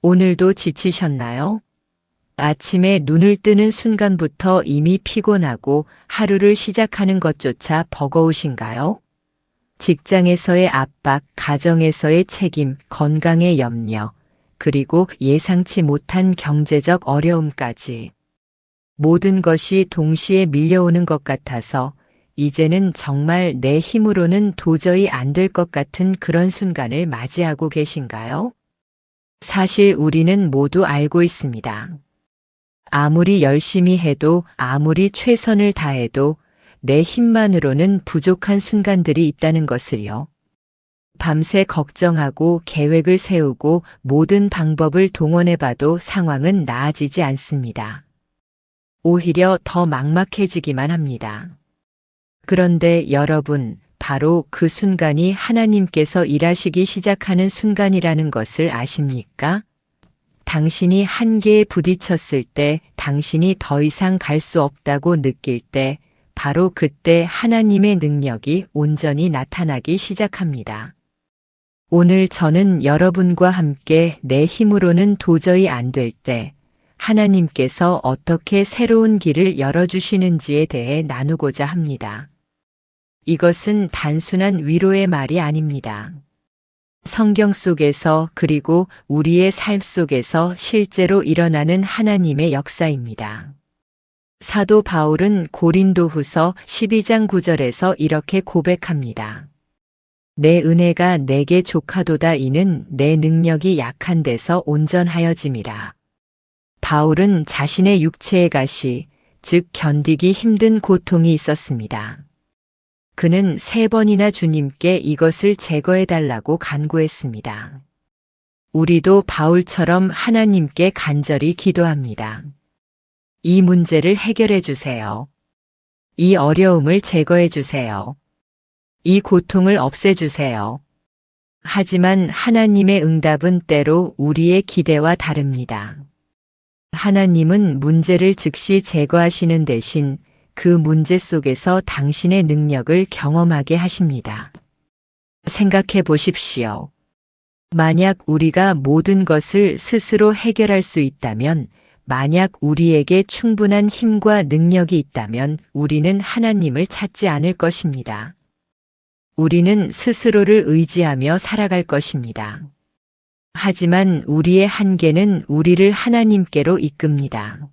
오늘도 지치셨나요? 아침에 눈을 뜨는 순간부터 이미 피곤하고 하루를 시작하는 것조차 버거우신가요? 직장에서의 압박, 가정에서의 책임, 건강의 염려, 그리고 예상치 못한 경제적 어려움까지. 모든 것이 동시에 밀려오는 것 같아서 이제는 정말 내 힘으로는 도저히 안 될 것 같은 그런 순간을 맞이하고 계신가요? 사실 우리는 모두 알고 있습니다. 아무리 열심히 해도, 아무리 최선을 다해도 내 힘만으로는 부족한 순간들이 있다는 것을요. 밤새 걱정하고 계획을 세우고 모든 방법을 동원해봐도 상황은 나아지지 않습니다. 오히려 더 막막해지기만 합니다. 그런데 여러분, 바로 그 순간이 하나님께서 일하시기 시작하는 순간이라는 것을 아십니까? 당신이 한계에 부딪혔을 때, 당신이 더 이상 갈 수 없다고 느낄 때, 바로 그때 하나님의 능력이 온전히 나타나기 시작합니다. 오늘 저는 여러분과 함께 내 힘으로는 도저히 안 될 때, 하나님께서 어떻게 새로운 길을 열어주시는지에 대해 나누고자 합니다. 이것은 단순한 위로의 말이 아닙니다. 성경 속에서 그리고 우리의 삶 속에서 실제로 일어나는 하나님의 역사입니다. 사도 바울은 고린도후서 12장 9절에서 이렇게 고백합니다. 내 은혜가 내게 족하도다 이는 내 능력이 약한 데서 온전하여짐이라. 바울은 자신의 육체의 가시, 즉 견디기 힘든 고통이 있었습니다. 그는 3번이나 주님께 이것을 제거해달라고 간구했습니다. 우리도 바울처럼 하나님께 간절히 기도합니다. 이 문제를 해결해 주세요. 이 어려움을 제거해 주세요. 이 고통을 없애 주세요. 하지만 하나님의 응답은 때로 우리의 기대와 다릅니다. 하나님은 문제를 즉시 제거하시는 대신 그 문제 속에서 당신의 능력을 경험하게 하십니다. 생각해 보십시오. 만약 우리가 모든 것을 스스로 해결할 수 있다면, 만약 우리에게 충분한 힘과 능력이 있다면 우리는 하나님을 찾지 않을 것입니다. 우리는 스스로를 의지하며 살아갈 것입니다. 하지만 우리의 한계는 우리를 하나님께로 이끕니다.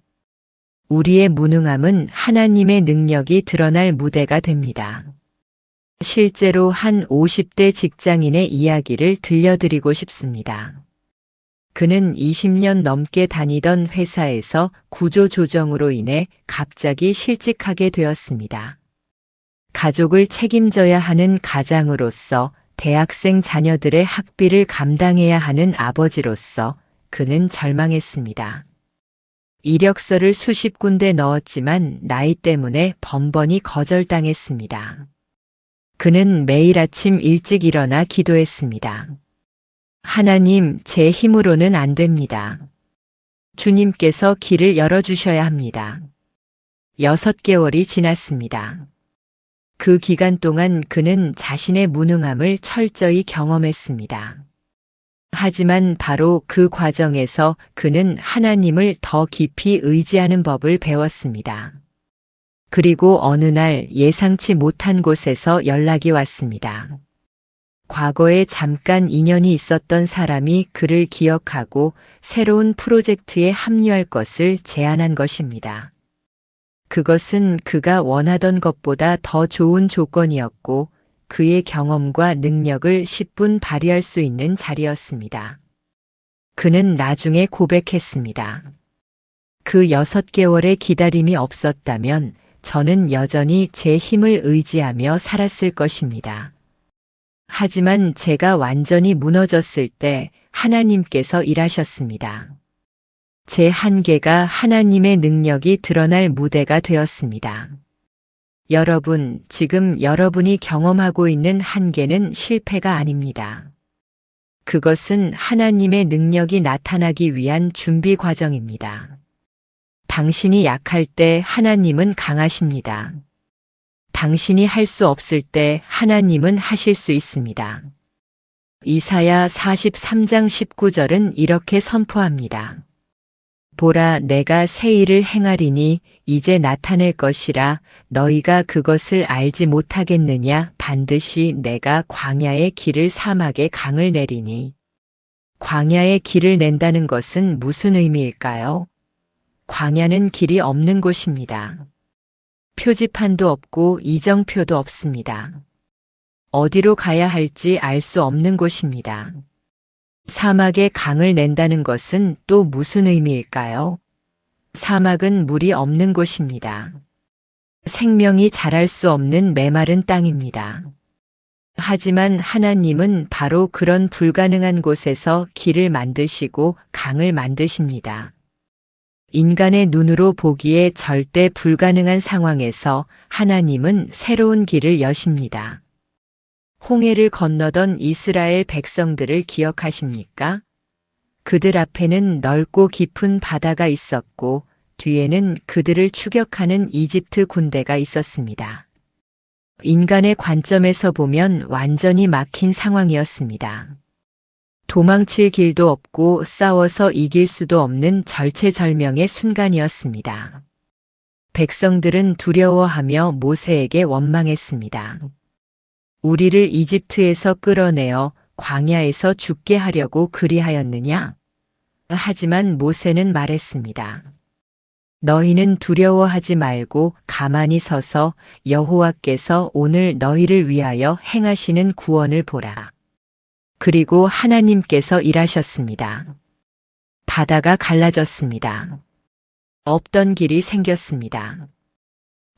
우리의 무능함은 하나님의 능력이 드러날 무대가 됩니다. 실제로 한 50대 직장인의 이야기를 들려드리고 싶습니다. 그는 20년 넘게 다니던 회사에서 구조조정으로 인해 갑자기 실직하게 되었습니다. 가족을 책임져야 하는 가장으로서, 대학생 자녀들의 학비를 감당해야 하는 아버지로서 그는 절망했습니다. 이력서를 수십 군데 넣었지만 나이 때문에 번번이 거절당했습니다. 그는 매일 아침 일찍 일어나 기도했습니다. 하나님, 제 힘으로는 안 됩니다. 주님께서 길을 열어주셔야 합니다. 6개월이 지났습니다. 그 기간 동안 그는 자신의 무능함을 철저히 경험했습니다. 하지만 바로 그 과정에서 그는 하나님을 더 깊이 의지하는 법을 배웠습니다. 그리고 어느 날 예상치 못한 곳에서 연락이 왔습니다. 과거에 잠깐 인연이 있었던 사람이 그를 기억하고 새로운 프로젝트에 합류할 것을 제안한 것입니다. 그것은 그가 원하던 것보다 더 좋은 조건이었고 그의 경험과 능력을 10분 발휘할 수 있는 자리였습니다. 그는 나중에 고백했습니다. 그 6개월의 기다림이 없었다면 저는 여전히 제 힘을 의지하며 살았을 것입니다. 하지만 제가 완전히 무너졌을 때 하나님께서 일하셨습니다. 제 한계가 하나님의 능력이 드러날 무대가 되었습니다. 여러분, 지금 여러분이 경험하고 있는 한계는 실패가 아닙니다. 그것은 하나님의 능력이 나타나기 위한 준비 과정입니다. 당신이 약할 때 하나님은 강하십니다. 당신이 할 수 없을 때 하나님은 하실 수 있습니다. 이사야 43장 19절은 이렇게 선포합니다. 보라, 내가 새 일을 행하리니 이제 나타낼 것이라. 너희가 그것을 알지 못하겠느냐? 반드시 내가 광야의 길을 사막의 강을 내리니. 광야의 길을 낸다는 것은 무슨 의미일까요? 광야는 길이 없는 곳입니다. 표지판도 없고 이정표도 없습니다. 어디로 가야 할지 알 수 없는 곳입니다. 사막에 강을 낸다는 것은 또 무슨 의미일까요? 사막은 물이 없는 곳입니다. 생명이 자랄 수 없는 메마른 땅입니다. 하지만 하나님은 바로 그런 불가능한 곳에서 길을 만드시고 강을 만드십니다. 인간의 눈으로 보기에 절대 불가능한 상황에서 하나님은 새로운 길을 여십니다. 홍해를 건너던 이스라엘 백성들을 기억하십니까? 그들 앞에는 넓고 깊은 바다가 있었고 뒤에는 그들을 추격하는 이집트 군대가 있었습니다. 인간의 관점에서 보면 완전히 막힌 상황이었습니다. 도망칠 길도 없고 싸워서 이길 수도 없는 절체절명의 순간이었습니다. 백성들은 두려워하며 모세에게 원망했습니다. 우리를 이집트에서 끌어내어 광야에서 죽게 하려고 그리하였느냐? 하지만 모세는 말했습니다. 너희는 두려워하지 말고 가만히 서서 여호와께서 오늘 너희를 위하여 행하시는 구원을 보라. 그리고 하나님께서 일하셨습니다. 바다가 갈라졌습니다. 없던 길이 생겼습니다.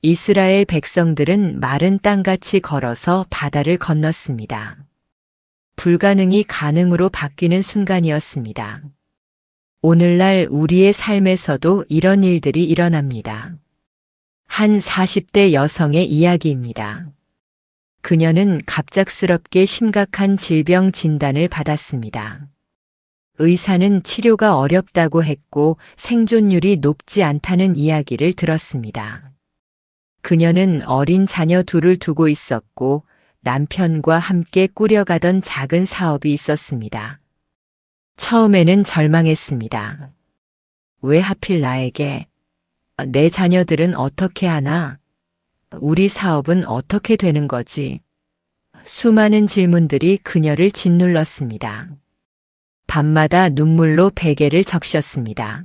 이스라엘 백성들은 마른 땅같이 걸어서 바다를 건넜습니다. 불가능이 가능으로 바뀌는 순간이었습니다. 오늘날 우리의 삶에서도 이런 일들이 일어납니다. 한 40대 여성의 이야기입니다. 그녀는 갑작스럽게 심각한 질병 진단을 받았습니다. 의사는 치료가 어렵다고 했고 생존율이 높지 않다는 이야기를 들었습니다. 그녀는 어린 자녀 둘을 두고 있었고 남편과 함께 꾸려가던 작은 사업이 있었습니다. 처음에는 절망했습니다. 왜 하필 나에게? 내 자녀들은 어떻게 하나? 우리 사업은 어떻게 되는 거지? 수많은 질문들이 그녀를 짓눌렀습니다. 밤마다 눈물로 베개를 적셨습니다.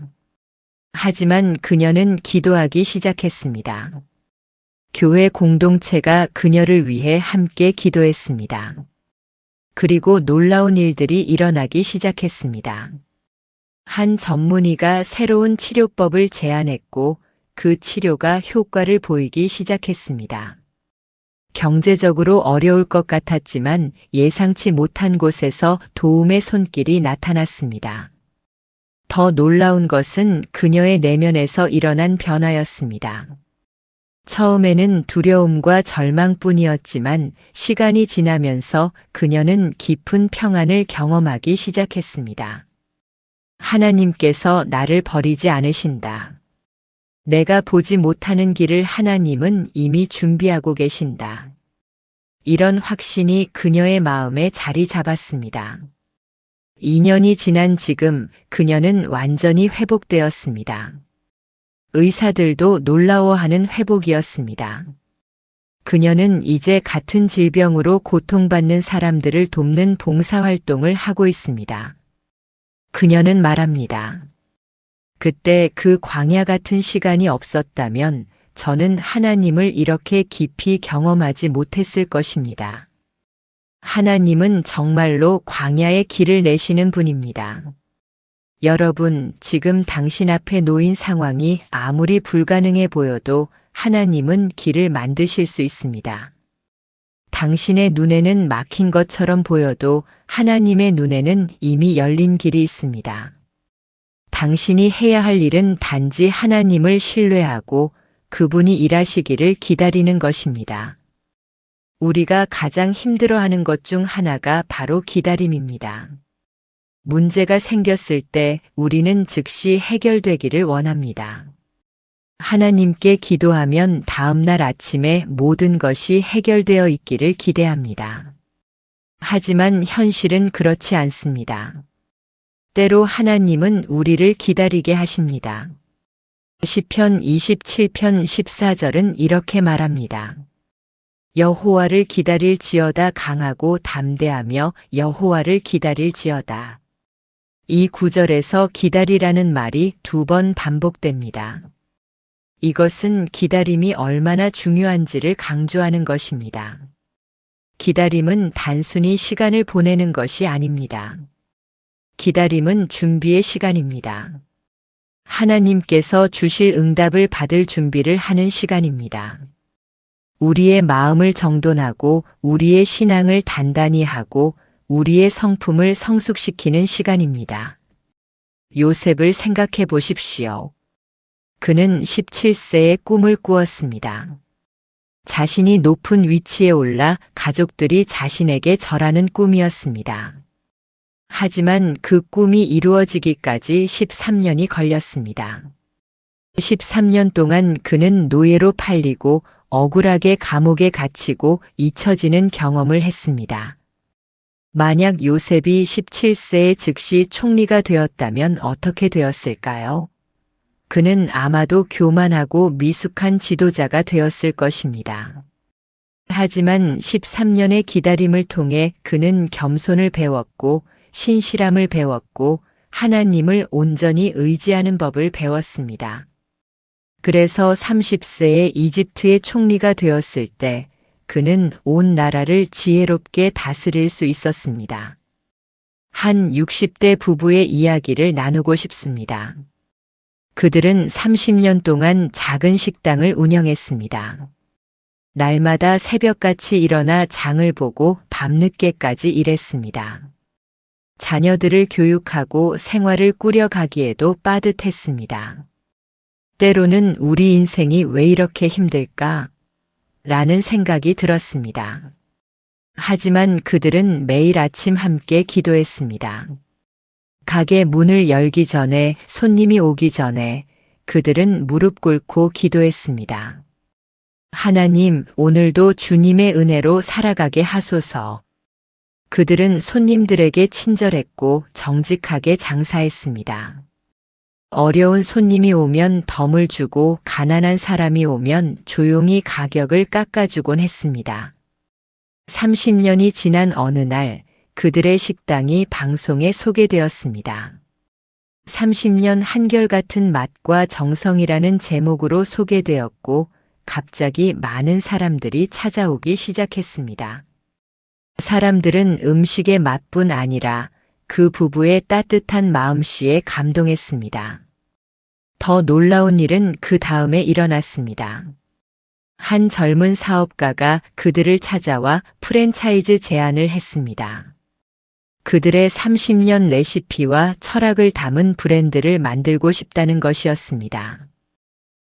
하지만 그녀는 기도하기 시작했습니다. 교회 공동체가 그녀를 위해 함께 기도했습니다. 그리고 놀라운 일들이 일어나기 시작했습니다. 한 전문의가 새로운 치료법을 제안했고 그 치료가 효과를 보이기 시작했습니다. 경제적으로 어려울 것 같았지만 예상치 못한 곳에서 도움의 손길이 나타났습니다. 더 놀라운 것은 그녀의 내면에서 일어난 변화였습니다. 처음에는 두려움과 절망뿐이었지만 시간이 지나면서 그녀는 깊은 평안을 경험하기 시작했습니다. 하나님께서 나를 버리지 않으신다. 내가 보지 못하는 길을 하나님은 이미 준비하고 계신다. 이런 확신이 그녀의 마음에 자리 잡았습니다. 2년이 지난 지금 그녀는 완전히 회복되었습니다. 의사들도 놀라워하는 회복이었습니다. 그녀는 이제 같은 질병으로 고통받는 사람들을 돕는 봉사활동을 하고 있습니다. 그녀는 말합니다. 그때 그 광야 같은 시간이 없었다면 저는 하나님을 이렇게 깊이 경험하지 못했을 것입니다. 하나님은 정말로 광야의 길을 내시는 분입니다. 여러분, 지금 당신 앞에 놓인 상황이 아무리 불가능해 보여도 하나님은 길을 만드실 수 있습니다. 당신의 눈에는 막힌 것처럼 보여도 하나님의 눈에는 이미 열린 길이 있습니다. 당신이 해야 할 일은 단지 하나님을 신뢰하고 그분이 일하시기를 기다리는 것입니다. 우리가 가장 힘들어하는 것 중 하나가 바로 기다림입니다. 문제가 생겼을 때 우리는 즉시 해결되기를 원합니다. 하나님께 기도하면 다음 날 아침에 모든 것이 해결되어 있기를 기대합니다. 하지만 현실은 그렇지 않습니다. 때로 하나님은 우리를 기다리게 하십니다. 시편 27편 14절은 이렇게 말합니다. 여호와를 기다릴지어다 강하고 담대하며 여호와를 기다릴지어다. 이 구절에서 기다리라는 말이 2번 반복됩니다. 이것은 기다림이 얼마나 중요한지를 강조하는 것입니다. 기다림은 단순히 시간을 보내는 것이 아닙니다. 기다림은 준비의 시간입니다. 하나님께서 주실 응답을 받을 준비를 하는 시간입니다. 우리의 마음을 정돈하고 우리의 신앙을 단단히 하고 우리의 성품을 성숙시키는 시간입니다. 요셉을 생각해 보십시오. 그는 17세에 꿈을 꾸었습니다. 자신이 높은 위치에 올라 가족들이 자신에게 절하는 꿈이었습니다. 하지만 그 꿈이 이루어지기까지 13년이 걸렸습니다. 13년 동안 그는 노예로 팔리고 억울하게 감옥에 갇히고 잊혀지는 경험을 했습니다. 만약 요셉이 17세에 즉시 총리가 되었다면 어떻게 되었을까요? 그는 아마도 교만하고 미숙한 지도자가 되었을 것입니다. 하지만 13년의 기다림을 통해 그는 겸손을 배웠고 신실함을 배웠고 하나님을 온전히 의지하는 법을 배웠습니다. 그래서 30세에 이집트의 총리가 되었을 때 그는 온 나라를 지혜롭게 다스릴 수 있었습니다. 한 60대 부부의 이야기를 나누고 싶습니다. 그들은 30년 동안 작은 식당을 운영했습니다. 날마다 새벽같이 일어나 장을 보고 밤늦게까지 일했습니다. 자녀들을 교육하고 생활을 꾸려가기에도 빠듯했습니다. 때로는 우리 인생이 왜 이렇게 힘들까? 라는 생각이 들었습니다. 하지만 그들은 매일 아침 함께 기도했습니다. 가게 문을 열기 전에, 손님이 오기 전에 그들은 무릎 꿇고 기도했습니다. 하나님, 오늘도 주님의 은혜로 살아가게 하소서. 그들은 손님들에게 친절했고 정직하게 장사했습니다. 어려운 손님이 오면 덤을 주고 가난한 사람이 오면 조용히 가격을 깎아주곤 했습니다. 30년이 지난 어느 날 그들의 식당이 방송에 소개되었습니다. 30년 한결같은 맛과 정성이라는 제목으로 소개되었고 갑자기 많은 사람들이 찾아오기 시작했습니다. 사람들은 음식의 맛뿐 아니라 그 부부의 따뜻한 마음씨에 감동했습니다. 더 놀라운 일은 그 다음에 일어났습니다. 한 젊은 사업가가 그들을 찾아와 프랜차이즈 제안을 했습니다. 그들의 30년 레시피와 철학을 담은 브랜드를 만들고 싶다는 것이었습니다.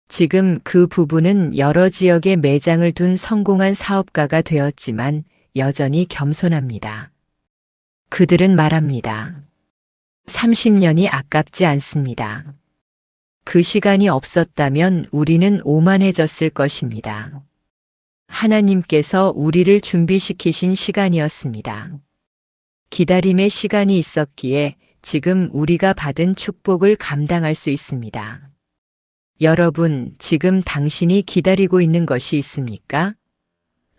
지금 그 부부는 여러 지역에 매장을 둔 성공한 사업가가 되었지만 여전히 겸손합니다. 그들은 말합니다. 30년이 아깝지 않습니다. 그 시간이 없었다면 우리는 오만해졌을 것입니다. 하나님께서 우리를 준비시키신 시간이었습니다. 기다림의 시간이 있었기에 지금 우리가 받은 축복을 감당할 수 있습니다. 여러분, 지금 당신이 기다리고 있는 것이 있습니까?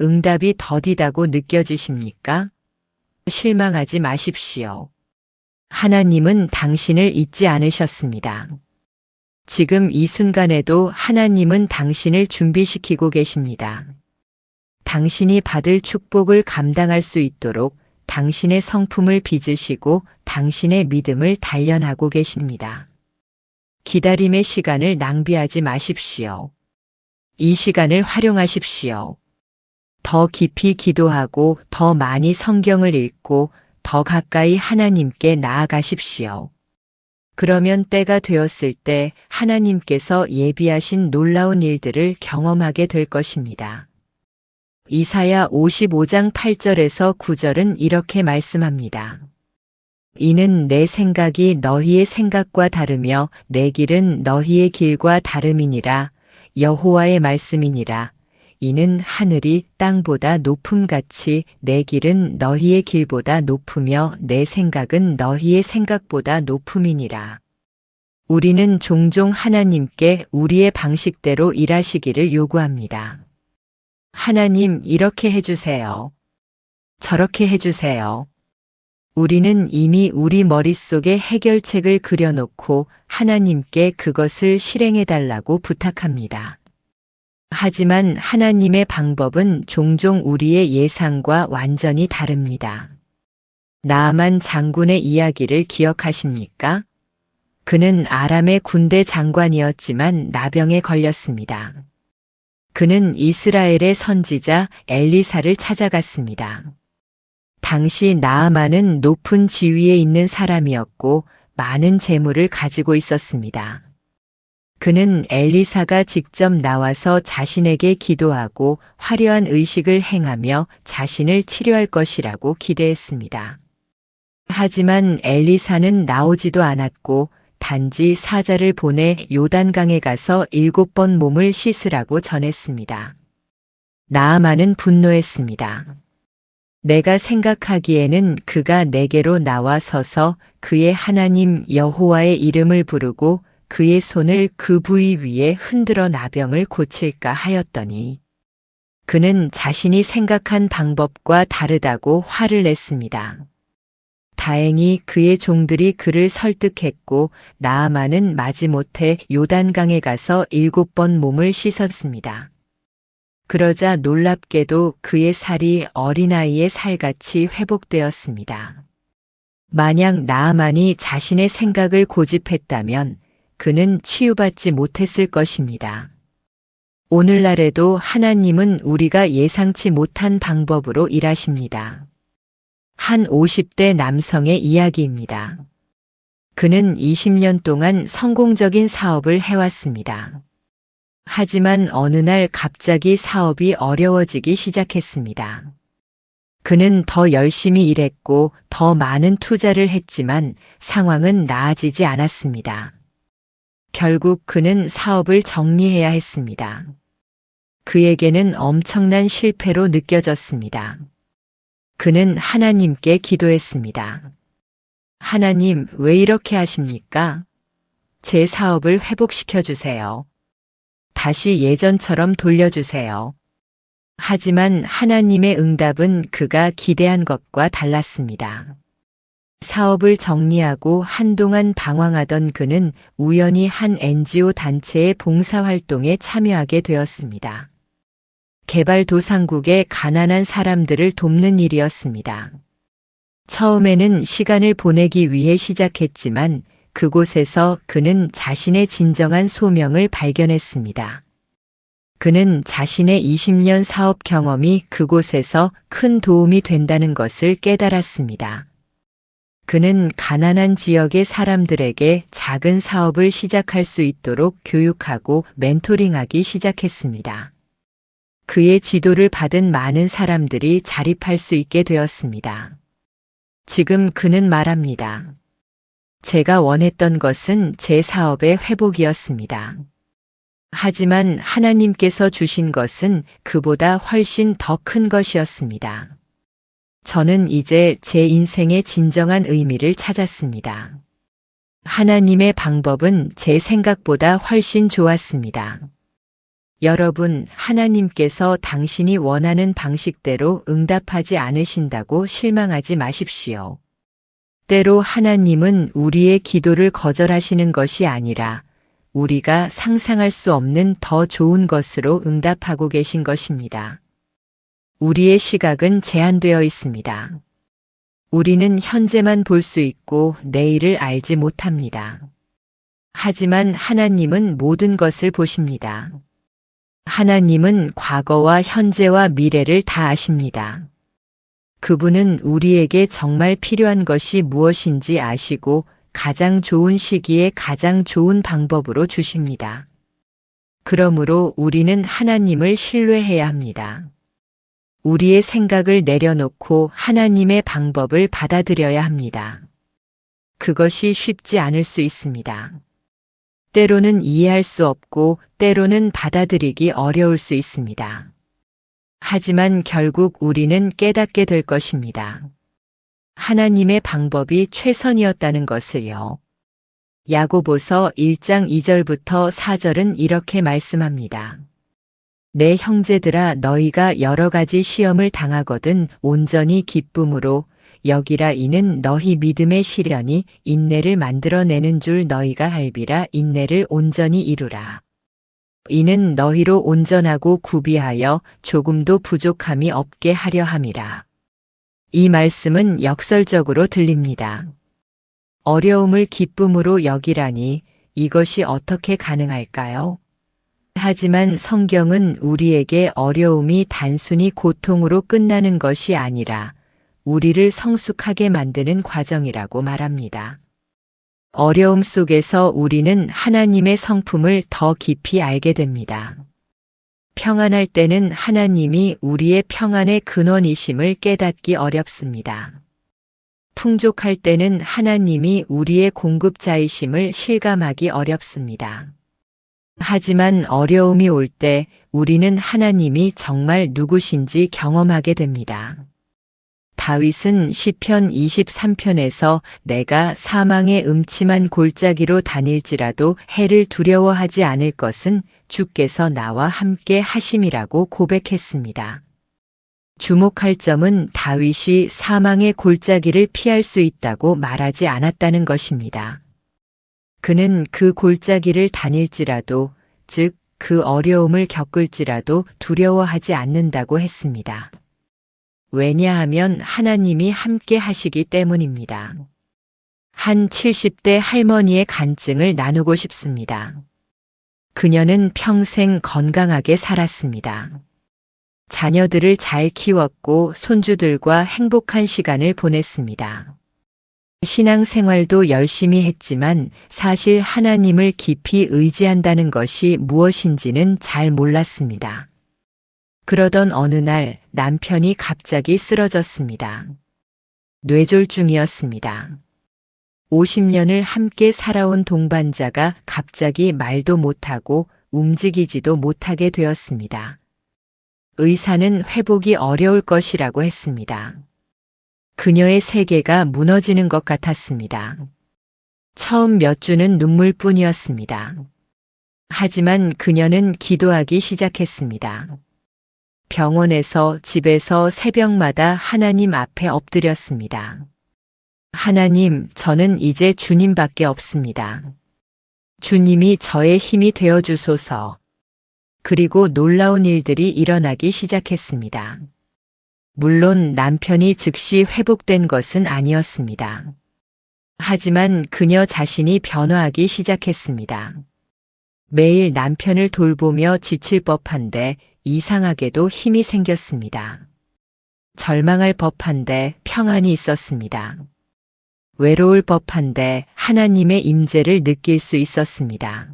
응답이 더디다고 느껴지십니까? 실망하지 마십시오. 하나님은 당신을 잊지 않으셨습니다. 지금 이 순간에도 하나님은 당신을 준비시키고 계십니다. 당신이 받을 축복을 감당할 수 있도록 당신의 성품을 빚으시고 당신의 믿음을 단련하고 계십니다. 기다림의 시간을 낭비하지 마십시오. 이 시간을 활용하십시오. 더 깊이 기도하고 더 많이 성경을 읽고 더 가까이 하나님께 나아가십시오. 그러면 때가 되었을 때 하나님께서 예비하신 놀라운 일들을 경험하게 될 것입니다. 이사야 55장 8절에서 9절은 이렇게 말씀합니다. 이는 내 생각이 너희의 생각과 다르며 내 길은 너희의 길과 다름이니라. 여호와의 말씀이니라. 이는 하늘이 땅보다 높음같이 내 길은 너희의 길보다 높으며 내 생각은 너희의 생각보다 높음이니라. 우리는 종종 하나님께 우리의 방식대로 일하시기를 요구합니다. 하나님, 이렇게 해주세요. 저렇게 해주세요. 우리는 이미 우리 머릿속에 해결책을 그려놓고 하나님께 그것을 실행해달라고 부탁합니다. 하지만 하나님의 방법은 종종 우리의 예상과 완전히 다릅니다. 나아만 장군의 이야기를 기억하십니까? 그는 아람의 군대 장관이었지만 나병에 걸렸습니다. 그는 이스라엘의 선지자 엘리사를 찾아갔습니다. 당시 나아만은 높은 지위에 있는 사람이었고 많은 재물을 가지고 있었습니다. 그는 엘리사가 직접 나와서 자신에게 기도하고 화려한 의식을 행하며 자신을 치료할 것이라고 기대했습니다. 하지만 엘리사는 나오지도 않았고 단지 사자를 보내 요단강에 가서 7번 몸을 씻으라고 전했습니다. 나아만은 분노했습니다. 내가 생각하기에는 그가 내게로 나와 서서 그의 하나님 여호와의 이름을 부르고 그의 손을 그 부위 위에 흔들어 나병을 고칠까 하였더니 그는 자신이 생각한 방법과 다르다고 화를 냈습니다. 다행히 그의 종들이 그를 설득했고 나아만은 마지못해 요단강에 가서 7번 몸을 씻었습니다. 그러자 놀랍게도 그의 살이 어린아이의 살같이 회복되었습니다. 만약 나아만이 자신의 생각을 고집했다면 그는 치유받지 못했을 것입니다. 오늘날에도 하나님은 우리가 예상치 못한 방법으로 일하십니다. 한 50대 남성의 이야기입니다. 그는 20년 동안 성공적인 사업을 해왔습니다. 하지만 어느 날 갑자기 사업이 어려워지기 시작했습니다. 그는 더 열심히 일했고 더 많은 투자를 했지만 상황은 나아지지 않았습니다. 결국 그는 사업을 정리해야 했습니다. 그에게는 엄청난 실패로 느껴졌습니다. 그는 하나님께 기도했습니다. 하나님, 왜 이렇게 하십니까? 제 사업을 회복시켜 주세요. 다시 예전처럼 돌려주세요. 하지만 하나님의 응답은 그가 기대한 것과 달랐습니다. 사업을 정리하고 한동안 방황하던 그는 우연히 한 NGO 단체의 봉사활동에 참여하게 되었습니다. 개발도상국의 가난한 사람들을 돕는 일이었습니다. 처음에는 시간을 보내기 위해 시작했지만 그곳에서 그는 자신의 진정한 소명을 발견했습니다. 그는 자신의 20년 사업 경험이 그곳에서 큰 도움이 된다는 것을 깨달았습니다. 그는 가난한 지역의 사람들에게 작은 사업을 시작할 수 있도록 교육하고 멘토링하기 시작했습니다. 그의 지도를 받은 많은 사람들이 자립할 수 있게 되었습니다. 지금 그는 말합니다. 제가 원했던 것은 제 사업의 회복이었습니다. 하지만 하나님께서 주신 것은 그보다 훨씬 더 큰 것이었습니다. 저는 이제 제 인생의 진정한 의미를 찾았습니다. 하나님의 방법은 제 생각보다 훨씬 좋았습니다. 여러분, 하나님께서 당신이 원하는 방식대로 응답하지 않으신다고 실망하지 마십시오. 때로 하나님은 우리의 기도를 거절하시는 것이 아니라 우리가 상상할 수 없는 더 좋은 것으로 응답하고 계신 것입니다. 우리의 시각은 제한되어 있습니다. 우리는 현재만 볼 수 있고 내일을 알지 못합니다. 하지만 하나님은 모든 것을 보십니다. 하나님은 과거와 현재와 미래를 다 아십니다. 그분은 우리에게 정말 필요한 것이 무엇인지 아시고 가장 좋은 시기에 가장 좋은 방법으로 주십니다. 그러므로 우리는 하나님을 신뢰해야 합니다. 우리의 생각을 내려놓고 하나님의 방법을 받아들여야 합니다. 그것이 쉽지 않을 수 있습니다. 때로는 이해할 수 없고 때로는 받아들이기 어려울 수 있습니다. 하지만 결국 우리는 깨닫게 될 것입니다. 하나님의 방법이 최선이었다는 것을요. 야고보서 1장 2절부터 4절은 이렇게 말씀합니다. 내 형제들아 너희가 여러 가지 시험을 당하거든 온전히 기쁨으로 여기라. 이는 너희 믿음의 시련이 인내를 만들어내는 줄 너희가 알비라. 인내를 온전히 이루라. 이는 너희로 온전하고 구비하여 조금도 부족함이 없게 하려 함이라. 이 말씀은 역설적으로 들립니다. 어려움을 기쁨으로 여기라니 이것이 어떻게 가능할까요? 하지만 성경은 우리에게 어려움이 단순히 고통으로 끝나는 것이 아니라 우리를 성숙하게 만드는 과정이라고 말합니다. 어려움 속에서 우리는 하나님의 성품을 더 깊이 알게 됩니다. 평안할 때는 하나님이 우리의 평안의 근원이심을 깨닫기 어렵습니다. 풍족할 때는 하나님이 우리의 공급자이심을 실감하기 어렵습니다. 하지만 어려움이 올 때 우리는 하나님이 정말 누구신지 경험하게 됩니다. 다윗은 시편 23편에서 내가 사망의 음침한 골짜기로 다닐지라도 해를 두려워하지 않을 것은 주께서 나와 함께 하심이라고 고백했습니다. 주목할 점은 다윗이 사망의 골짜기를 피할 수 있다고 말하지 않았다는 것입니다. 그는 그 골짜기를 다닐지라도, 즉 그 어려움을 겪을지라도 두려워하지 않는다고 했습니다. 왜냐하면 하나님이 함께 하시기 때문입니다. 한 70대 할머니의 간증을 나누고 싶습니다. 그녀는 평생 건강하게 살았습니다. 자녀들을 잘 키웠고 손주들과 행복한 시간을 보냈습니다. 신앙생활도 열심히 했지만 사실 하나님을 깊이 의지한다는 것이 무엇인지는 잘 몰랐습니다. 그러던 어느 날 남편이 갑자기 쓰러졌습니다. 뇌졸중이었습니다. 50년을 함께 살아온 동반자가 갑자기 말도 못하고 움직이지도 못하게 되었습니다. 의사는 회복이 어려울 것이라고 했습니다. 그녀의 세계가 무너지는 것 같았습니다. 처음 몇 주는 눈물뿐이었습니다. 하지만 그녀는 기도하기 시작했습니다. 병원에서 집에서 새벽마다 하나님 앞에 엎드렸습니다. 하나님, 저는 이제 주님밖에 없습니다. 주님이 저의 힘이 되어 주소서. 그리고 놀라운 일들이 일어나기 시작했습니다. 물론 남편이 즉시 회복된 것은 아니었습니다. 하지만 그녀 자신이 변화하기 시작했습니다. 매일 남편을 돌보며 지칠 법한데 이상하게도 힘이 생겼습니다. 절망할 법한데 평안이 있었습니다. 외로울 법한데 하나님의 임재를 느낄 수 있었습니다.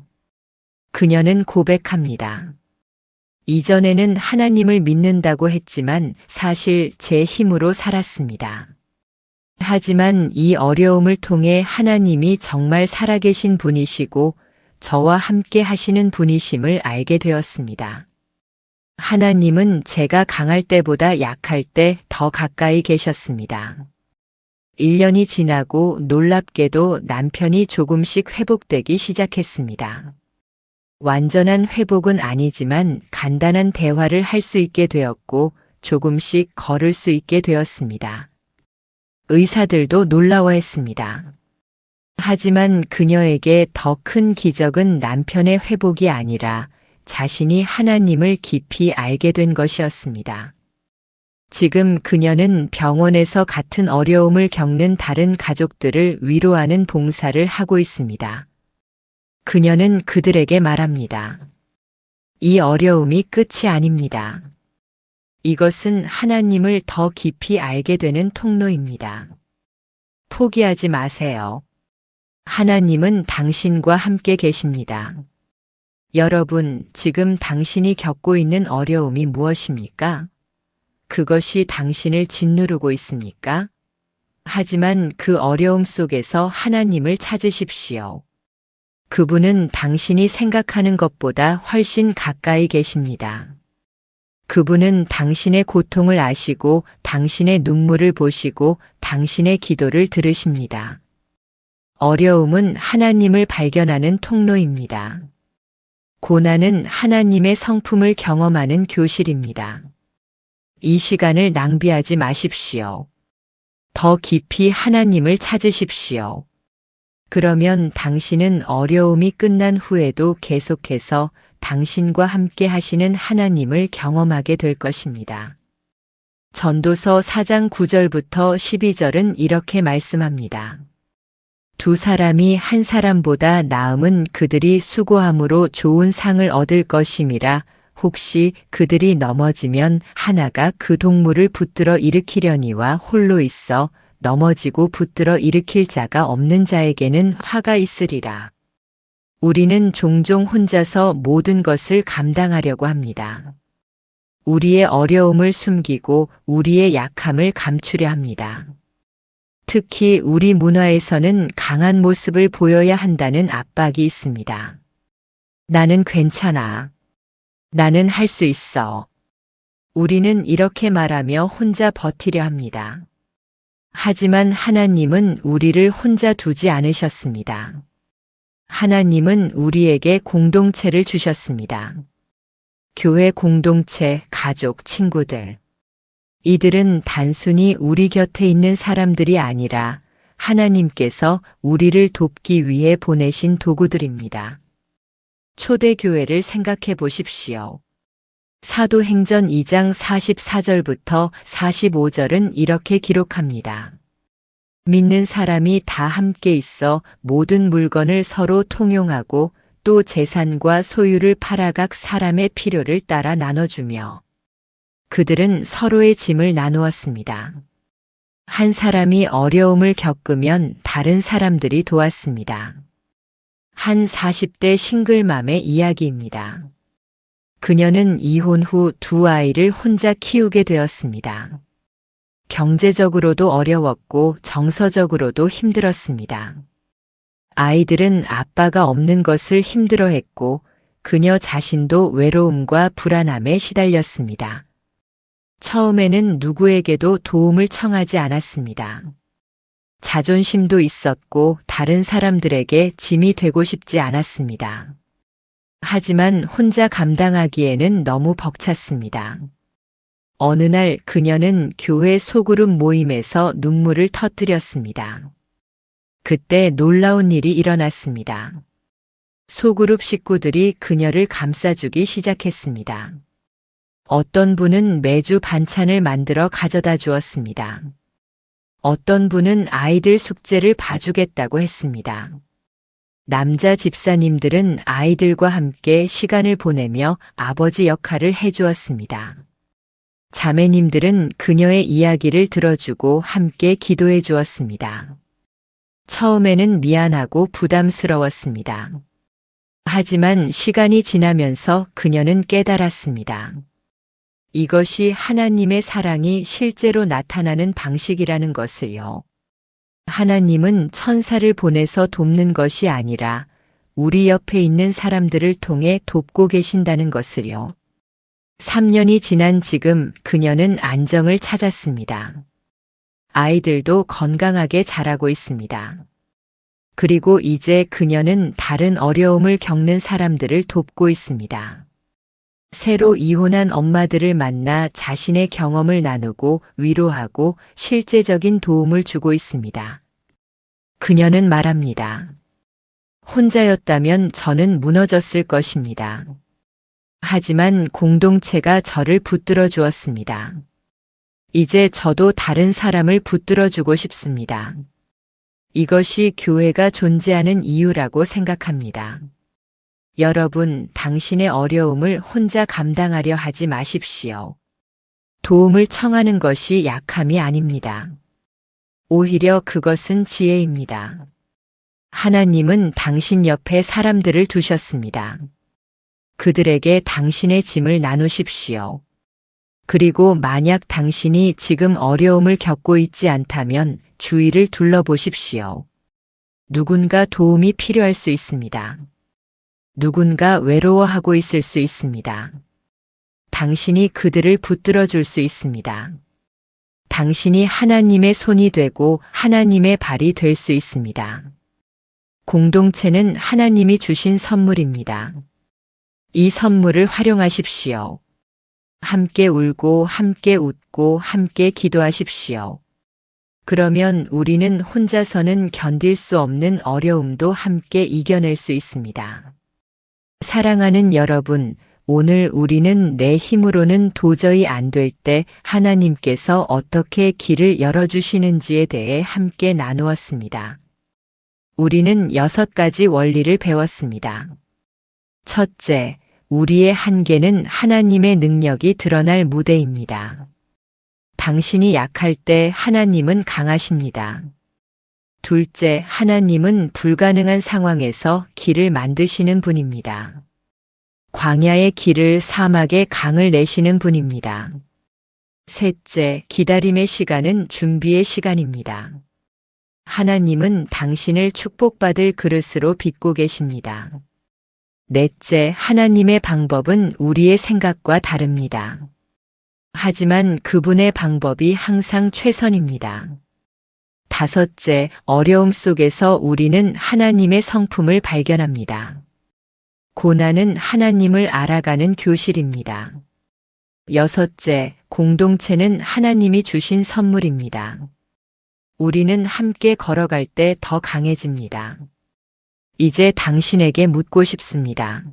그녀는 고백합니다. 이전에는 하나님을 믿는다고 했지만 사실 제 힘으로 살았습니다. 하지만 이 어려움을 통해 하나님이 정말 살아계신 분이시고 저와 함께 하시는 분이심을 알게 되었습니다. 하나님은 제가 강할 때보다 약할 때 더 가까이 계셨습니다. 1년이 지나고 놀랍게도 남편이 조금씩 회복되기 시작했습니다. 완전한 회복은 아니지만 간단한 대화를 할 수 있게 되었고 조금씩 걸을 수 있게 되었습니다. 의사들도 놀라워했습니다. 하지만 그녀에게 더 큰 기적은 남편의 회복이 아니라 자신이 하나님을 깊이 알게 된 것이었습니다. 지금 그녀는 병원에서 같은 어려움을 겪는 다른 가족들을 위로하는 봉사를 하고 있습니다. 그녀는 그들에게 말합니다. 이 어려움이 끝이 아닙니다. 이것은 하나님을 더 깊이 알게 되는 통로입니다. 포기하지 마세요. 하나님은 당신과 함께 계십니다. 여러분, 지금 당신이 겪고 있는 어려움이 무엇입니까? 그것이 당신을 짓누르고 있습니까? 하지만 그 어려움 속에서 하나님을 찾으십시오. 그분은 당신이 생각하는 것보다 훨씬 가까이 계십니다. 그분은 당신의 고통을 아시고 당신의 눈물을 보시고 당신의 기도를 들으십니다. 어려움은 하나님을 발견하는 통로입니다. 고난은 하나님의 성품을 경험하는 교실입니다. 이 시간을 낭비하지 마십시오. 더 깊이 하나님을 찾으십시오. 그러면 당신은 어려움이 끝난 후에도 계속해서 당신과 함께 하시는 하나님을 경험하게 될 것입니다. 전도서 4장 9절부터 12절은 이렇게 말씀합니다. 두 사람이 한 사람보다 나음은 그들이 수고함으로 좋은 상을 얻을 것임이라. 혹시 그들이 넘어지면 하나가 그 동물을 붙들어 일으키려니와 홀로 있어 넘어지고 붙들어 일으킬 자가 없는 자에게는 화가 있으리라. 우리는 종종 혼자서 모든 것을 감당하려고 합니다. 우리의 어려움을 숨기고 우리의 약함을 감추려 합니다. 특히 우리 문화에서는 강한 모습을 보여야 한다는 압박이 있습니다. 나는 괜찮아. 나는 할 수 있어. 우리는 이렇게 말하며 혼자 버티려 합니다. 하지만 하나님은 우리를 혼자 두지 않으셨습니다. 하나님은 우리에게 공동체를 주셨습니다. 교회 공동체, 가족, 친구들. 이들은 단순히 우리 곁에 있는 사람들이 아니라 하나님께서 우리를 돕기 위해 보내신 도구들입니다. 초대교회를 생각해 보십시오. 사도행전 2장 44절부터 45절은 이렇게 기록합니다. 믿는 사람이 다 함께 있어 모든 물건을 서로 통용하고 또 재산과 소유를 팔아 각 사람의 필요를 따라 나눠주며 그들은 서로의 짐을 나누었습니다. 한 사람이 어려움을 겪으면 다른 사람들이 도왔습니다. 한 40대 싱글맘의 이야기입니다. 그녀는 이혼 후 두 아이를 혼자 키우게 되었습니다. 경제적으로도 어려웠고 정서적으로도 힘들었습니다. 아이들은 아빠가 없는 것을 힘들어했고 그녀 자신도 외로움과 불안함에 시달렸습니다. 처음에는 누구에게도 도움을 청하지 않았습니다. 자존심도 있었고 다른 사람들에게 짐이 되고 싶지 않았습니다. 하지만 혼자 감당하기에는 너무 벅찼습니다. 어느 날 그녀는 교회 소그룹 모임에서 눈물을 터뜨렸습니다. 그때 놀라운 일이 일어났습니다. 소그룹 식구들이 그녀를 감싸주기 시작했습니다. 어떤 분은 매주 반찬을 만들어 가져다 주었습니다. 어떤 분은 아이들 숙제를 봐주겠다고 했습니다. 남자 집사님들은 아이들과 함께 시간을 보내며 아버지 역할을 해주었습니다. 자매님들은 그녀의 이야기를 들어주고 함께 기도해 주었습니다. 처음에는 미안하고 부담스러웠습니다. 하지만 시간이 지나면서 그녀는 깨달았습니다. 이것이 하나님의 사랑이 실제로 나타나는 방식이라는 것을요. 하나님은 천사를 보내서 돕는 것이 아니라 우리 옆에 있는 사람들을 통해 돕고 계신다는 것을요. 3년이 지난 지금 그녀는 안정을 찾았습니다. 아이들도 건강하게 자라고 있습니다. 그리고 이제 그녀는 다른 어려움을 겪는 사람들을 돕고 있습니다. 새로 이혼한 엄마들을 만나 자신의 경험을 나누고 위로하고 실제적인 도움을 주고 있습니다. 그녀는 말합니다. 혼자였다면 저는 무너졌을 것입니다. 하지만 공동체가 저를 붙들어 주었습니다. 이제 저도 다른 사람을 붙들어 주고 싶습니다. 이것이 교회가 존재하는 이유라고 생각합니다. 여러분, 당신의 어려움을 혼자 감당하려 하지 마십시오. 도움을 청하는 것이 약함이 아닙니다. 오히려 그것은 지혜입니다. 하나님은 당신 옆에 사람들을 두셨습니다. 그들에게 당신의 짐을 나누십시오. 그리고 만약 당신이 지금 어려움을 겪고 있지 않다면 주위를 둘러보십시오. 누군가 도움이 필요할 수 있습니다. 누군가 외로워하고 있을 수 있습니다. 당신이 그들을 붙들어 줄 수 있습니다. 당신이 하나님의 손이 되고 하나님의 발이 될 수 있습니다. 공동체는 하나님이 주신 선물입니다. 이 선물을 활용하십시오. 함께 울고 함께 웃고 함께 기도하십시오. 그러면 우리는 혼자서는 견딜 수 없는 어려움도 함께 이겨낼 수 있습니다. 사랑하는 여러분, 오늘 우리는 내 힘으로는 도저히 안 될 때 하나님께서 어떻게 길을 열어주시는지에 대해 함께 나누었습니다. 우리는 6가지 원리를 배웠습니다. 첫째, 우리의 한계는 하나님의 능력이 드러날 무대입니다. 당신이 약할 때 하나님은 강하십니다. 둘째, 하나님은 불가능한 상황에서 길을 만드시는 분입니다. 광야의 길을 사막의 강을 내시는 분입니다. 셋째, 기다림의 시간은 준비의 시간입니다. 하나님은 당신을 축복받을 그릇으로 빚고 계십니다. 넷째, 하나님의 방법은 우리의 생각과 다릅니다. 하지만 그분의 방법이 항상 최선입니다. 다섯째, 어려움 속에서 우리는 하나님의 성품을 발견합니다. 고난은 하나님을 알아가는 교실입니다. 여섯째, 공동체는 하나님이 주신 선물입니다. 우리는 함께 걸어갈 때 더 강해집니다. 이제 당신에게 묻고 싶습니다.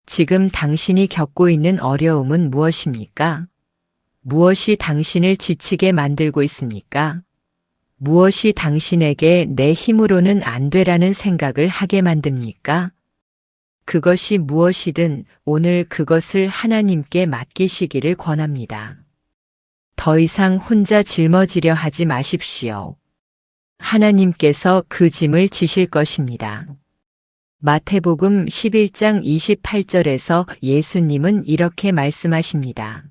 지금 당신이 겪고 있는 어려움은 무엇입니까? 무엇이 당신을 지치게 만들고 있습니까? 무엇이 당신에게 내 힘으로는 안 되라는 생각을 하게 만듭니까? 그것이 무엇이든 오늘 그것을 하나님께 맡기시기를 권합니다. 더 이상 혼자 짊어지려 하지 마십시오. 하나님께서 그 짐을 지실 것입니다. 마태복음 11장 28절에서 예수님은 이렇게 말씀하십니다.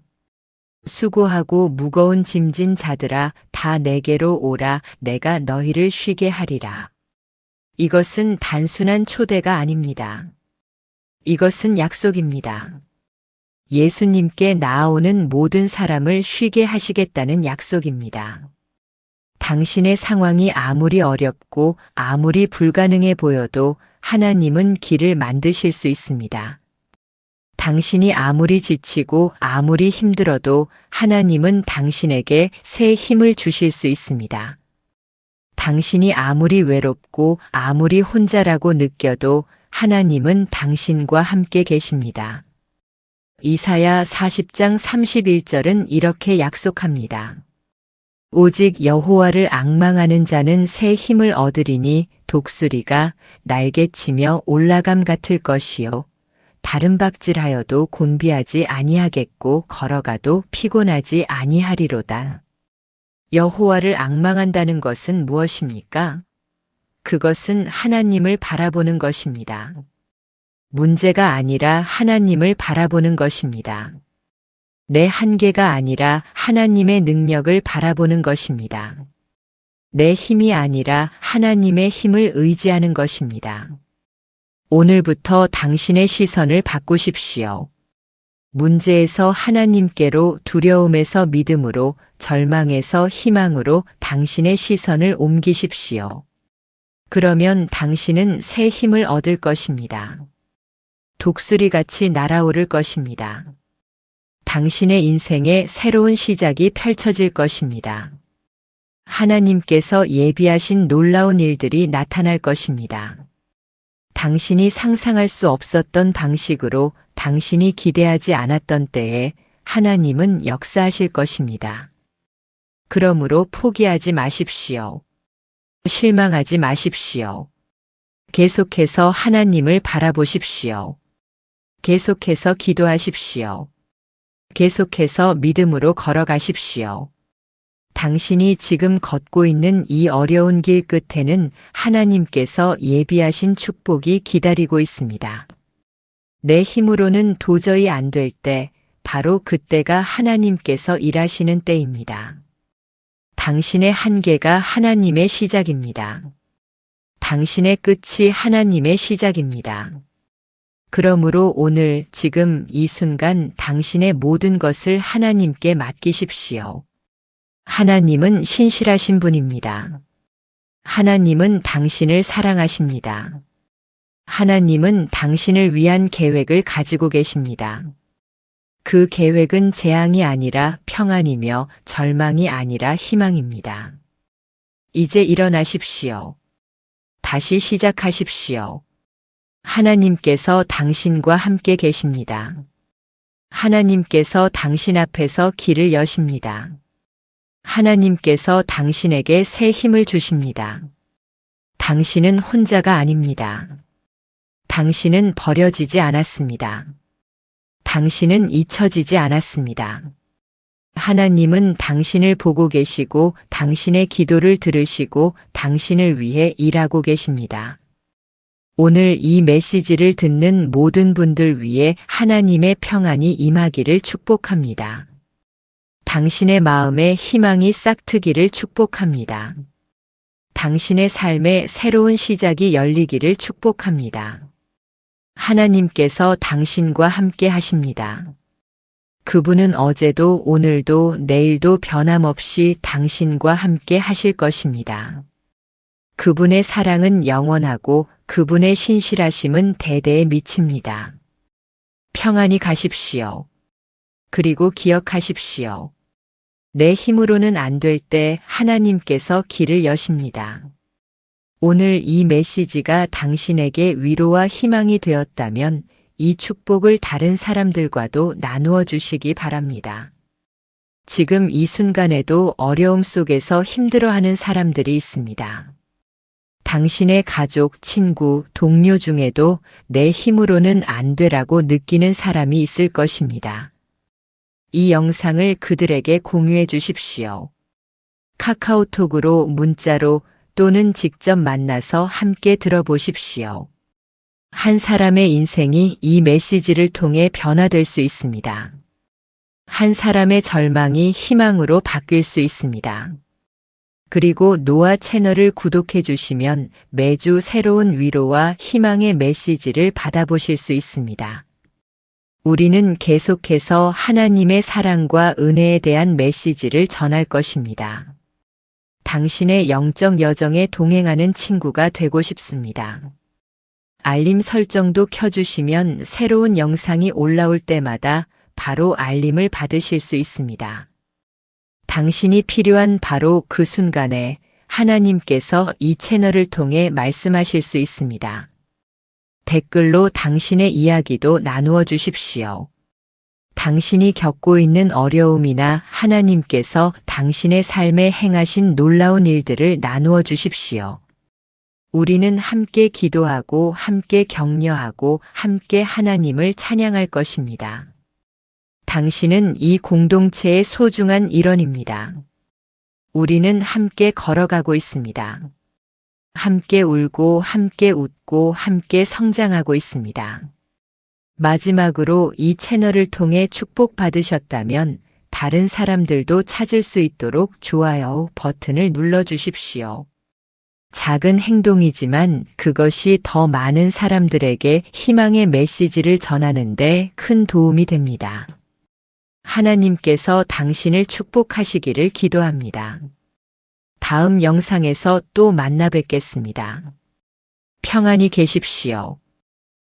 수고하고 무거운 짐진 자들아 다 내게로 오라 내가 너희를 쉬게 하리라. 이것은 단순한 초대가 아닙니다. 이것은 약속입니다. 예수님께 나아오는 모든 사람을 쉬게 하시겠다는 약속입니다. 당신의 상황이 아무리 어렵고 아무리 불가능해 보여도 하나님은 길을 만드실 수 있습니다. 당신이 아무리 지치고 아무리 힘들어도 하나님은 당신에게 새 힘을 주실 수 있습니다. 당신이 아무리 외롭고 아무리 혼자라고 느껴도 하나님은 당신과 함께 계십니다. 이사야 40장 31절은 이렇게 약속합니다. 오직 여호와를 앙망하는 자는 새 힘을 얻으리니 독수리가 날개치며 올라감 같을 것이요 다름박질하여도 곤비하지 아니하겠고 걸어가도 피곤하지 아니하리로다. 여호와를 앙망한다는 것은 무엇입니까? 그것은 하나님을 바라보는 것입니다. 문제가 아니라 하나님을 바라보는 것입니다. 내 한계가 아니라 하나님의 능력을 바라보는 것입니다. 내 힘이 아니라 하나님의 힘을 의지하는 것입니다. 오늘부터 당신의 시선을 바꾸십시오. 문제에서 하나님께로, 두려움에서 믿음으로, 절망에서 희망으로 당신의 시선을 옮기십시오. 그러면 당신은 새 힘을 얻을 것입니다. 독수리같이 날아오를 것입니다. 당신의 인생에 새로운 시작이 펼쳐질 것입니다. 하나님께서 예비하신 놀라운 일들이 나타날 것입니다. 당신이 상상할 수 없었던 방식으로 당신이 기대하지 않았던 때에 하나님은 역사하실 것입니다. 그러므로 포기하지 마십시오. 실망하지 마십시오. 계속해서 하나님을 바라보십시오. 계속해서 기도하십시오. 계속해서 믿음으로 걸어가십시오. 당신이 지금 걷고 있는 이 어려운 길 끝에는 하나님께서 예비하신 축복이 기다리고 있습니다. 내 힘으로는 도저히 안 될 때, 바로 그때가 하나님께서 일하시는 때입니다. 당신의 한계가 하나님의 시작입니다. 당신의 끝이 하나님의 시작입니다. 그러므로 오늘 지금 이 순간 당신의 모든 것을 하나님께 맡기십시오. 하나님은 신실하신 분입니다. 하나님은 당신을 사랑하십니다. 하나님은 당신을 위한 계획을 가지고 계십니다. 그 계획은 재앙이 아니라 평안이며 절망이 아니라 희망입니다. 이제 일어나십시오. 다시 시작하십시오. 하나님께서 당신과 함께 계십니다. 하나님께서 당신 앞에서 길을 여십니다. 하나님께서 당신에게 새 힘을 주십니다. 당신은 혼자가 아닙니다. 당신은 버려지지 않았습니다. 당신은 잊혀지지 않았습니다. 하나님은 당신을 보고 계시고 당신의 기도를 들으시고 당신을 위해 일하고 계십니다. 오늘 이 메시지를 듣는 모든 분들 위해 하나님의 평안이 임하기를 축복합니다. 당신의 마음에 희망이 싹트기를 축복합니다. 당신의 삶에 새로운 시작이 열리기를 축복합니다. 하나님께서 당신과 함께 하십니다. 그분은 어제도 오늘도 내일도 변함없이 당신과 함께 하실 것입니다. 그분의 사랑은 영원하고 그분의 신실하심은 대대에 미칩니다. 평안히 가십시오. 그리고 기억하십시오. 내 힘으로는 안 될 때 하나님께서 길을 여십니다. 오늘 이 메시지가 당신에게 위로와 희망이 되었다면 이 축복을 다른 사람들과도 나누어 주시기 바랍니다. 지금 이 순간에도 어려움 속에서 힘들어하는 사람들이 있습니다. 당신의 가족, 친구, 동료 중에도 내 힘으로는 안 되라고 느끼는 사람이 있을 것입니다. 이 영상을 그들에게 공유해 주십시오. 카카오톡으로, 문자로 또는 직접 만나서 함께 들어보십시오. 한 사람의 인생이 이 메시지를 통해 변화될 수 있습니다. 한 사람의 절망이 희망으로 바뀔 수 있습니다. 그리고 노아 채널을 구독해 주시면 매주 새로운 위로와 희망의 메시지를 받아보실 수 있습니다. 우리는 계속해서 하나님의 사랑과 은혜에 대한 메시지를 전할 것입니다. 당신의 영적 여정에 동행하는 친구가 되고 싶습니다. 알림 설정도 켜주시면 새로운 영상이 올라올 때마다 바로 알림을 받으실 수 있습니다. 당신이 필요한 바로 그 순간에 하나님께서 이 채널을 통해 말씀하실 수 있습니다. 댓글로 당신의 이야기도 나누어 주십시오. 당신이 겪고 있는 어려움이나 하나님께서 당신의 삶에 행하신 놀라운 일들을 나누어 주십시오. 우리는 함께 기도하고 함께 격려하고 함께 하나님을 찬양할 것입니다. 당신은 이 공동체의 소중한 일원입니다. 우리는 함께 걸어가고 있습니다. 함께 울고 함께 웃고 함께 성장하고 있습니다. 마지막으로 이 채널을 통해 축복받으셨다면 다른 사람들도 찾을 수 있도록 좋아요 버튼을 눌러주십시오. 작은 행동이지만 그것이 더 많은 사람들에게 희망의 메시지를 전하는데 큰 도움이 됩니다. 하나님께서 당신을 축복하시기를 기도합니다. 다음 영상에서 또 만나 뵙겠습니다. 평안히 계십시오.